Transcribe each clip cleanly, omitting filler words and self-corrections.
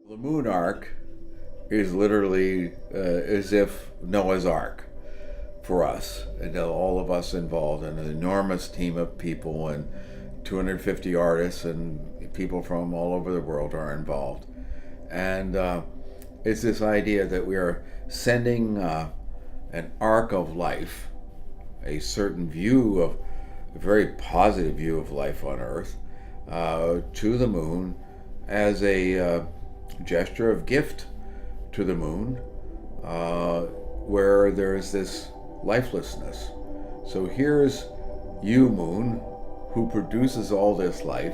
The MoonArk is literally as if Noah's Ark for us, and all of us involved, and an enormous team of people, and 250 artists and people from all over the world are involved. And it's this idea that we are sending an arc of life, a certain view of, a very positive view of life on Earth, to the moon as a gesture of gift to the moon, where there's this lifelessness. So here's you, moon, who produces all this life,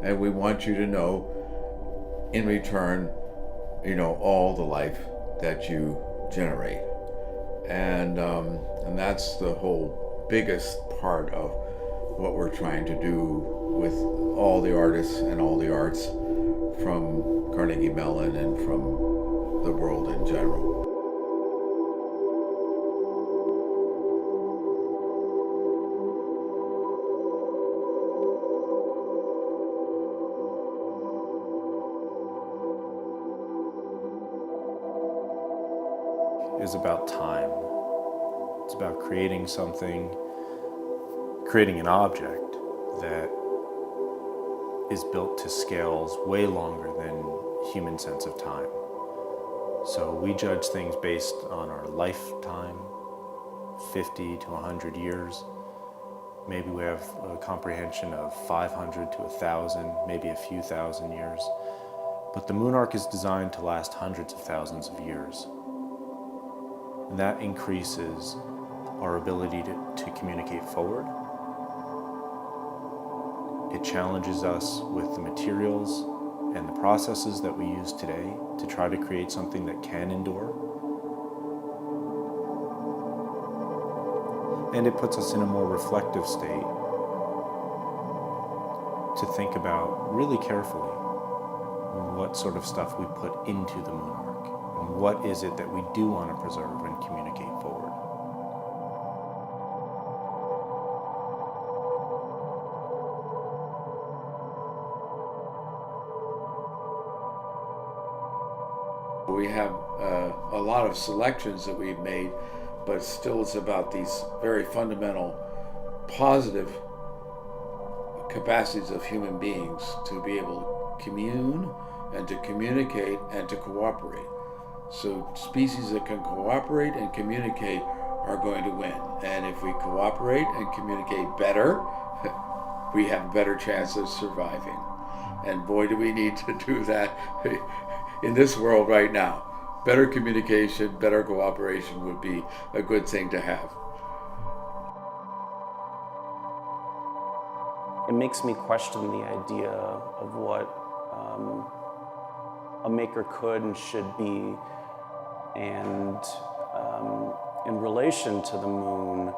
and we want you to know in return, all the life that you generate. And that's the whole biggest part of what we're trying to do with all the artists and all the arts from Carnegie Mellon and from the world in general. Is about time. It's about creating something, creating an object that is built to scales way longer than human sense of time. So we judge things based on our lifetime, 50 to 100 years. Maybe we have a comprehension of 500 to 1,000, maybe a few thousand years. But the MoonArk is designed to last hundreds of thousands of years. And that increases our ability to communicate forward. It challenges us with the materials and the processes that we use today to try to create something that can endure. And it puts us in a more reflective state to think about really carefully what sort of stuff we put into the MoonArk and what is it that we do want to preserve and communicate forward. We have a lot of selections that we've made, but still it's about these very fundamental positive capacities of human beings to be able to commune and to communicate and to cooperate. So species that can cooperate and communicate are going to win. And if we cooperate and communicate better, we have a better chance of surviving. And boy, do we need to do that in this world right now. Better communication, better cooperation would be a good thing to have. It makes me question the idea of what a maker could and should be, and in relation to the moon,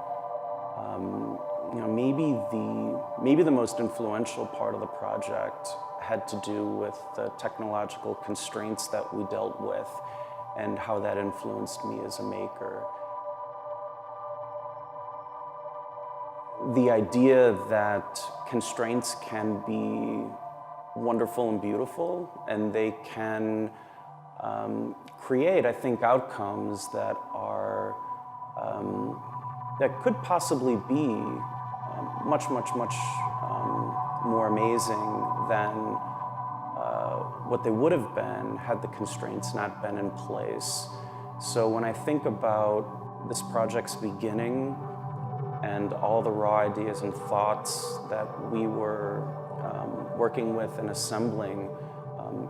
maybe the most influential part of the project had to do with the technological constraints that we dealt with and how that influenced me as a maker. The idea that constraints can be wonderful and beautiful, and they can create, I think, outcomes that are that could possibly be much more amazing than what they would have been had the constraints not been in place. So when I think about this project's beginning and all the raw ideas and thoughts that we were working with and assembling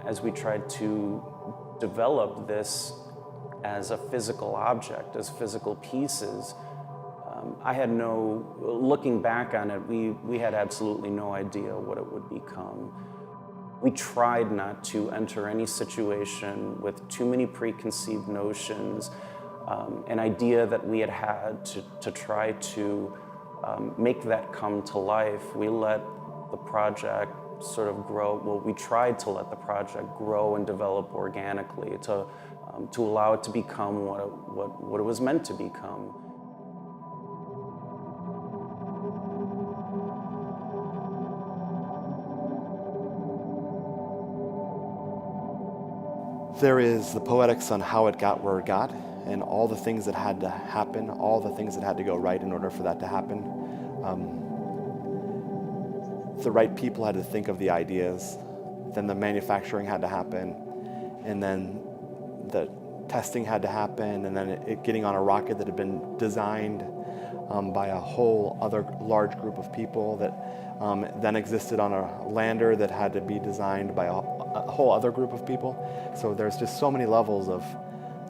as we tried to develop this as a physical object, as physical pieces, I had looking back on it, we had absolutely no idea what it would become. We tried not to enter any situation with too many preconceived notions, an idea that we had to try to make that come to life. We let the project sort of grow. Well, we tried to let the project grow and develop organically to allow it to become what it was meant to become. There is the poetics on how it got where it got, and all the things that had to happen, all the things that had to go right in order for that to happen. The right people had to think of the ideas, then the manufacturing had to happen, and then the testing had to happen, and then it getting on a rocket that had been designed by a whole other large group of people that then existed on a lander that had to be designed by a whole other group of people. So there's just so many levels of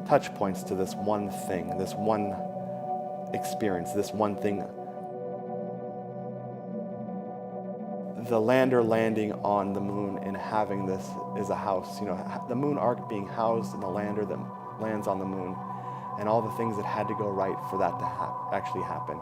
touch points to this one thing, this one experience, this one thing. The lander landing on the moon and having this is a house, the MoonArk being housed in the lander that lands on the moon, and all the things that had to go right for that to actually happen.